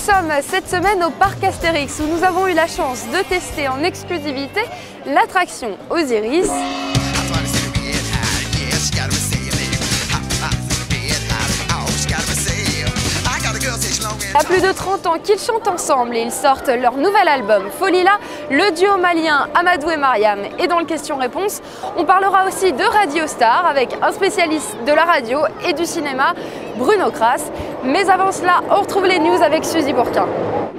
sommes cette semaine au parc Astérix où nous avons eu la chance de tester en exclusivité l'attraction Osiris. À plus de 30 ans qu'ils chantent ensemble et ils sortent leur nouvel album Folila, le duo malien Amadou et Mariam est dans le question-réponse. On parlera aussi de Radio Star avec un spécialiste de la radio et du cinéma, Bruno Kras. Mais avant cela, on retrouve les news avec Suzy Bourquin.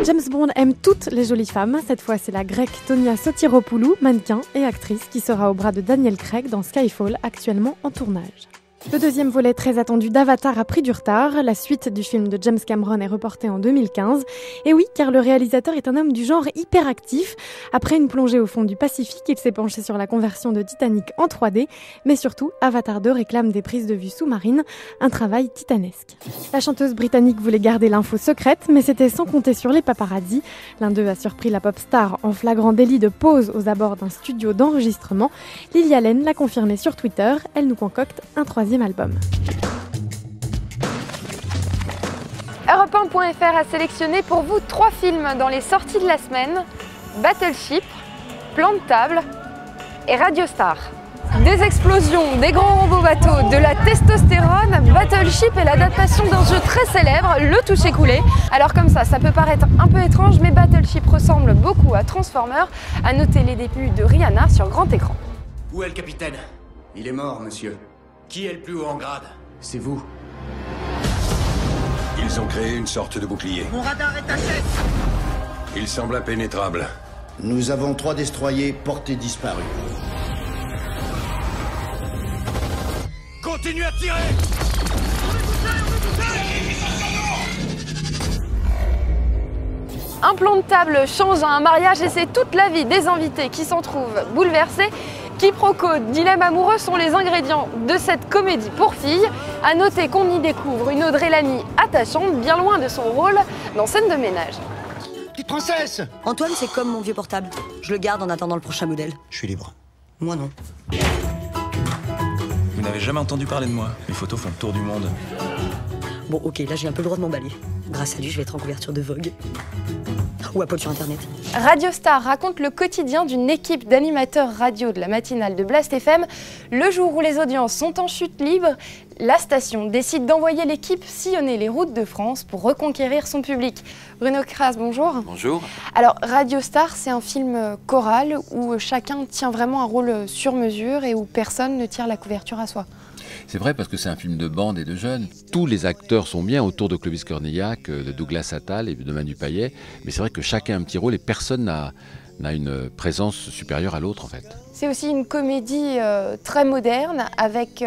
James Bond aime toutes les jolies femmes. Cette fois, c'est la grecque Tonia Sotiropoulou, mannequin et actrice, qui sera au bras de Daniel Craig dans Skyfall, actuellement en tournage. Le deuxième volet très attendu d'Avatar a pris du retard. La suite du film de James Cameron est reportée en 2015. Et oui, car le réalisateur est un homme du genre hyperactif. Après une plongée au fond du Pacifique, il s'est penché sur la conversion de Titanic en 3D. Mais surtout, Avatar 2 réclame des prises de vue sous-marines, un travail titanesque. La chanteuse britannique voulait garder l'info secrète, mais c'était sans compter sur les paparazzi. L'un d'eux a surpris la pop star en flagrant délit de pose aux abords d'un studio d'enregistrement. Lily Allen l'a confirmé sur Twitter. Elle nous concocte un troisième album. Europe1.fr a sélectionné pour vous 3 films dans les sorties de la semaine: Battleship, Plan de table et Radio Star. Des explosions, des grands robots bateaux, de la testostérone, Battleship est l'adaptation d'un jeu très célèbre, le toucher-coulé. Alors comme ça peut paraître un peu étrange, mais Battleship ressemble beaucoup à Transformers. À noter les débuts de Rihanna sur grand écran. Où est le capitaine? Il est mort, monsieur. Qui est le plus haut en grade? C'est vous. Ils ont créé une sorte de bouclier. Mon radar est à sec. Il semble impénétrable. Nous avons 3 destroyers portés disparus. Continue à tirer. Un plan de table change à un mariage et c'est toute la vie des invités qui s'en trouvent bouleversés. Quiproquo, dilemme amoureux sont les ingrédients de cette comédie pour filles. À noter qu'on y découvre une Audrey Lamy attachante, bien loin de son rôle dans Scène de ménage. Petite princesse! Antoine, c'est comme mon vieux portable. Je le garde en attendant le prochain modèle. Je suis libre. Moi non. Vous n'avez jamais entendu parler de moi. Mes photos font le tour du monde. Bon, ok, là j'ai un peu le droit de m'emballer. Grâce à lui, je vais être en couverture de Vogue. Ou à Pop sur Internet. Radio Star raconte le quotidien d'une équipe d'animateurs radio de la matinale de Blast FM. Le jour où les audiences sont en chute libre, la station décide d'envoyer l'équipe sillonner les routes de France pour reconquérir son public. Bruno Kras, bonjour. Bonjour. Alors, Radio Star, c'est un film choral où chacun tient vraiment un rôle sur mesure et où personne ne tire la couverture à soi. C'est vrai parce que c'est un film de bande et de jeunes. Tous les acteurs sont bien autour de Clovis Cornillac, de Douglas Attal et de Manu Payet. Mais c'est vrai que chacun a un petit rôle et personne n'a une présence supérieure à l'autre en fait. C'est aussi une comédie très moderne avec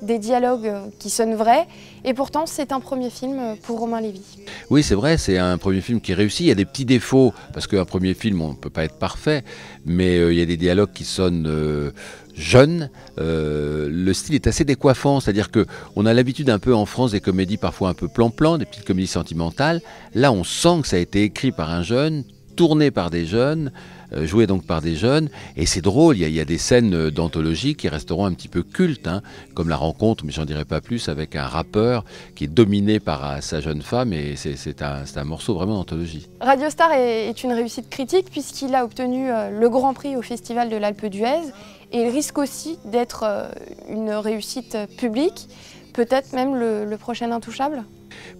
des dialogues qui sonnent vrais. Et pourtant, c'est un premier film pour Romain Lévy. Oui, c'est vrai, c'est un premier film qui réussit. Il y a des petits défauts parce qu'un premier film, on ne peut pas être parfait. Mais il y a des dialogues qui sonnent jeunes. Le style est assez décoiffant. C'est-à-dire qu'on a l'habitude un peu en France des comédies parfois un peu plan-plan, des petites comédies sentimentales. Là, on sent que ça a été écrit par un jeune, tourné par des jeunes, joué donc par des jeunes, et c'est drôle, il y a des scènes d'anthologie qui resteront un petit peu cultes, hein, comme la rencontre, mais j'en dirai pas plus, avec un rappeur qui est dominé par sa jeune femme, et c'est un morceau vraiment d'anthologie. Radio Star est une réussite critique puisqu'il a obtenu le Grand Prix au Festival de l'Alpe d'Huez, et il risque aussi d'être une réussite publique, peut-être même le prochain Intouchable.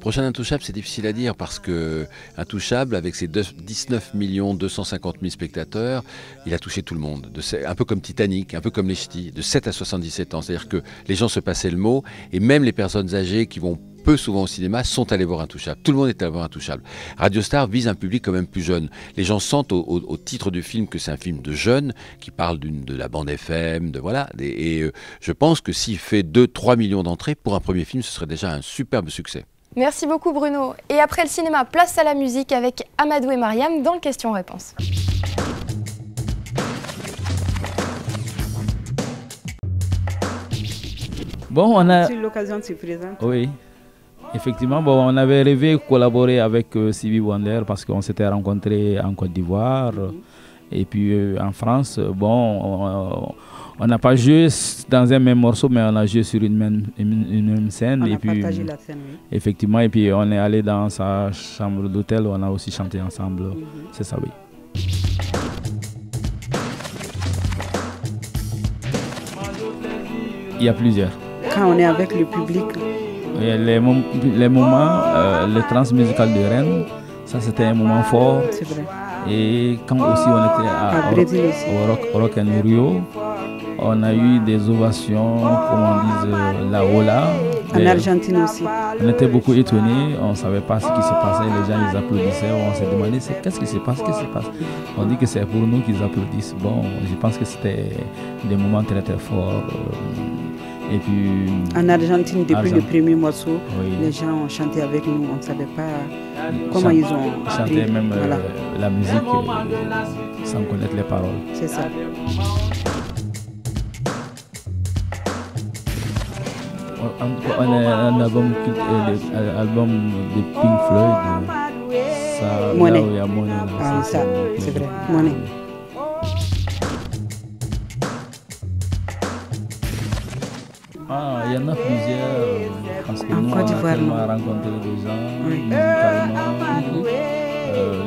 Prochain Intouchable, c'est difficile à dire parce que Intouchable, avec ses 19 250 000 spectateurs, il a touché tout le monde. Un peu comme Titanic, un peu comme Les Ch'tis, de 7 à 77 ans. C'est-à-dire que les gens se passaient le mot et même les personnes âgées qui vont peu souvent au cinéma sont allés voir Intouchable. Tout le monde est allé voir Intouchable. Radio Star vise un public quand même plus jeune. Les gens sentent au titre du film que c'est un film de jeunes qui parle de la bande FM, je pense que s'il fait 2-3 millions d'entrées pour un premier film, ce serait déjà un superbe succès. Merci beaucoup Bruno. Et après le cinéma, place à la musique avec Amadou et Mariam dans le question-réponse. Bon, on a... Si l'occasion se présente. Oui, effectivement, bon, on avait rêvé collaborer avec Stevie Wonder parce qu'on s'était rencontrés en Côte d'Ivoire et puis en France. Bon, On n'a pas joué dans un même morceau, mais on a joué sur une même scène. On a partagé la scène, oui. Effectivement, et puis on est allé dans sa chambre d'hôtel, on a aussi chanté ensemble. C'est ça, oui. Il y a plusieurs. Quand on est avec le public. Les moments, les trans musicales de Rennes, ça c'était un moment fort. C'est vrai. Et quand aussi on était au Rock and Rio, on a eu des ovations, comme on dit, là. En Argentine aussi. On était beaucoup étonnés, on ne savait pas ce qui se passait, les gens ils applaudissaient, on s'est demandé qu'est-ce qui se passe, On dit que c'est pour nous qu'ils applaudissent. Bon, je pense que c'était des moments très très forts. Et puis, en Argentine, depuis le premier morceau, les gens ont chanté avec nous, on ne savait pas comment ils ont chanté même la musique sans connaître les paroles. C'est ça. On a un album de Pink Floyd, ça, Money. Là où il y a Money. Ah, ça, c'est vrai, Money. Il y en a plusieurs, parce que en nous Côte d'Ivoire, on a rencontré des gens musicalement.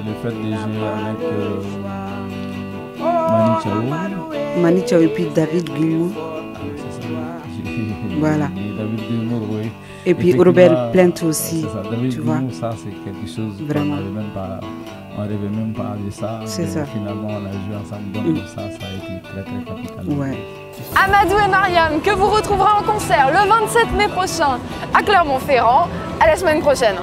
Le fait de jouer avec Manu Chao et puis David Guillemot. Voilà. David Guillemot, oui. Et puis Robert Plant aussi. Ça. David tu vois. Guillemot, ça c'est quelque chose. Vraiment. On n'arrivait même pas à dire ça. C'est ça. Finalement, on a joué ensemble. Donc ça a été très très capital. Ouais. Amadou et Mariam, que vous retrouverez en concert le 27 mai prochain à Clermont-Ferrand. À la semaine prochaine.